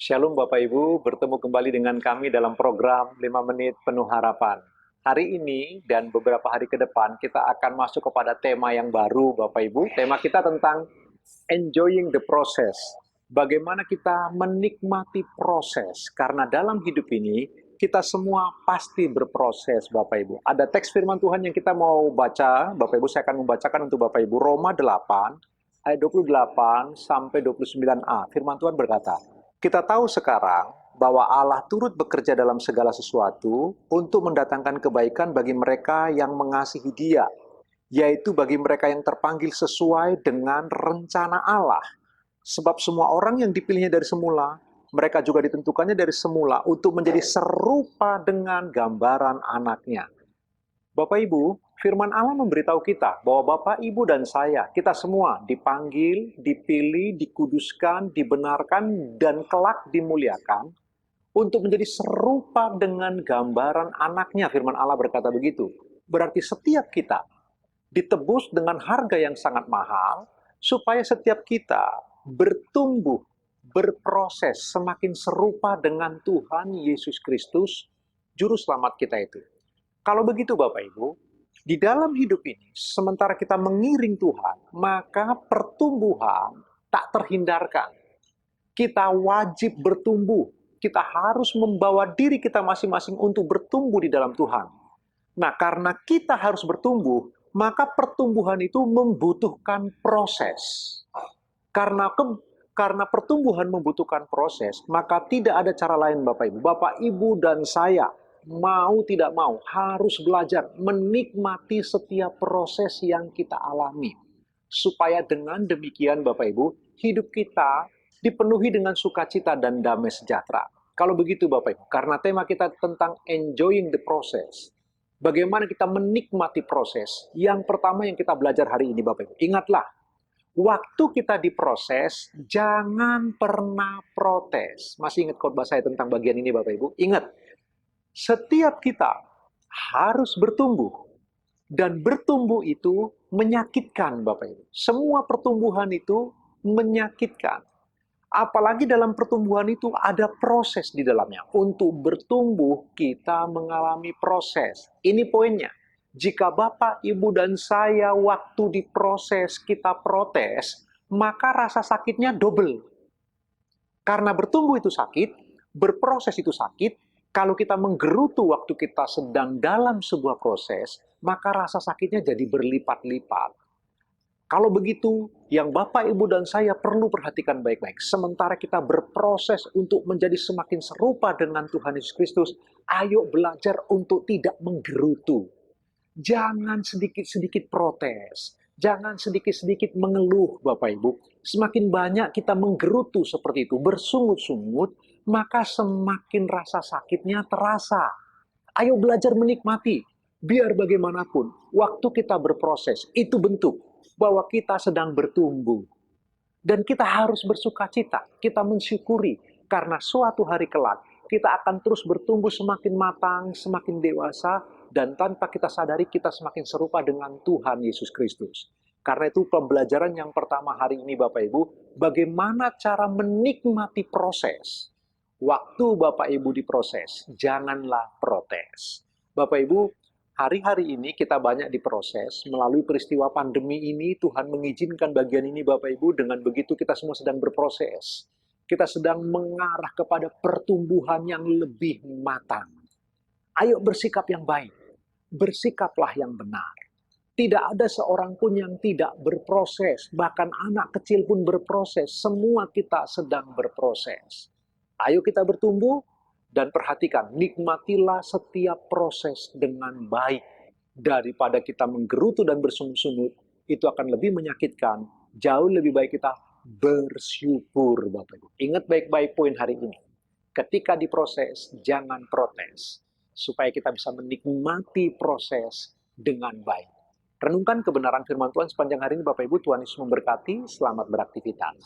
Shalom Bapak Ibu, bertemu kembali dengan kami dalam program 5 menit penuh harapan. Hari ini dan beberapa hari ke depan kita akan masuk kepada tema yang baru Bapak Ibu. Tema kita tentang enjoying the process. Bagaimana kita menikmati proses. Karena dalam hidup ini kita semua pasti berproses Bapak Ibu. Ada teks firman Tuhan yang kita mau baca, Bapak Ibu saya akan membacakan untuk Bapak Ibu. Roma 8 ayat 28 sampai 29a. Firman Tuhan berkata, kita tahu sekarang bahwa Allah turut bekerja dalam segala sesuatu untuk mendatangkan kebaikan bagi mereka yang mengasihi Dia, yaitu bagi mereka yang terpanggil sesuai dengan rencana Allah. Sebab semua orang yang dipilihnya dari semula, mereka juga ditentukannya dari semula untuk menjadi serupa dengan gambaran anaknya. Bapak Ibu, firman Allah memberitahu kita bahwa Bapak, Ibu, dan saya, kita semua dipanggil, dipilih, dikuduskan, dibenarkan, dan kelak dimuliakan untuk menjadi serupa dengan gambaran anaknya. Firman Allah berkata begitu. Berarti setiap kita ditebus dengan harga yang sangat mahal, supaya setiap kita bertumbuh, berproses, semakin serupa dengan Tuhan Yesus Kristus, Juru Selamat kita itu. Kalau begitu Bapak Ibu, di dalam hidup ini, sementara kita mengiring Tuhan, maka pertumbuhan tak terhindarkan. Kita wajib bertumbuh. Kita harus membawa diri kita masing-masing untuk bertumbuh di dalam Tuhan. Nah, karena kita harus bertumbuh, maka pertumbuhan itu membutuhkan proses. Karena pertumbuhan membutuhkan proses, maka tidak ada cara lain Bapak Ibu. Bapak Ibu dan saya, mau tidak mau, harus belajar menikmati setiap proses yang kita alami. Supaya dengan demikian Bapak Ibu, hidup kita dipenuhi dengan sukacita dan damai sejahtera. Kalau begitu Bapak Ibu, karena tema kita tentang enjoying the process, bagaimana kita menikmati proses, yang pertama yang kita belajar hari ini Bapak Ibu, ingatlah, waktu kita diproses, jangan pernah protes. Masih ingat khotbah saya tentang bagian ini Bapak Ibu? Ingat, setiap kita harus bertumbuh. Dan bertumbuh itu menyakitkan Bapak Ibu. Semua pertumbuhan itu menyakitkan. Apalagi dalam pertumbuhan itu ada proses di dalamnya. Untuk bertumbuh kita mengalami proses. Ini poinnya. Jika Bapak, Ibu, dan saya waktu diproses kita protes, maka rasa sakitnya double. Karena bertumbuh itu sakit, berproses itu sakit, kalau kita menggerutu waktu kita sedang dalam sebuah proses, maka rasa sakitnya jadi berlipat-lipat. Kalau begitu, yang Bapak, Ibu, dan saya perlu perhatikan baik-baik. Sementara kita berproses untuk menjadi semakin serupa dengan Tuhan Yesus Kristus, ayo belajar untuk tidak menggerutu. Jangan sedikit-sedikit protes. Jangan sedikit-sedikit mengeluh, Bapak Ibu. Semakin banyak kita menggerutu seperti itu, bersungut-sungut, maka semakin rasa sakitnya terasa. Ayo belajar menikmati. Biar bagaimanapun, waktu kita berproses, itu bentuk bahwa kita sedang bertumbuh. Dan kita harus bersukacita, kita mensyukuri, karena suatu hari kelak, kita akan terus bertumbuh semakin matang, semakin dewasa, dan tanpa kita sadari kita semakin serupa dengan Tuhan Yesus Kristus. Karena itu pembelajaran yang pertama hari ini Bapak Ibu, bagaimana cara menikmati proses. Waktu Bapak Ibu diproses, janganlah protes. Bapak Ibu, hari-hari ini kita banyak diproses, melalui peristiwa pandemi ini Tuhan mengizinkan bagian ini Bapak Ibu, dengan begitu kita semua sedang berproses. Kita sedang mengarah kepada pertumbuhan yang lebih matang. Ayo bersikap yang baik, bersikaplah yang benar. Tidak ada seorang pun yang tidak berproses, bahkan anak kecil pun berproses, semua kita sedang berproses. Ayo kita bertumbuh, dan perhatikan, nikmatilah setiap proses dengan baik. Daripada kita menggerutu dan bersungut-sungut, itu akan lebih menyakitkan, jauh lebih baik kita bersyukur Bapak Ibu. Ingat baik-baik poin hari ini. Ketika diproses, jangan protes. Supaya kita bisa menikmati proses dengan baik. Renungkan kebenaran firman Tuhan sepanjang hari ini Bapak Ibu. Tuhan Yesus memberkati. Selamat beraktivitas.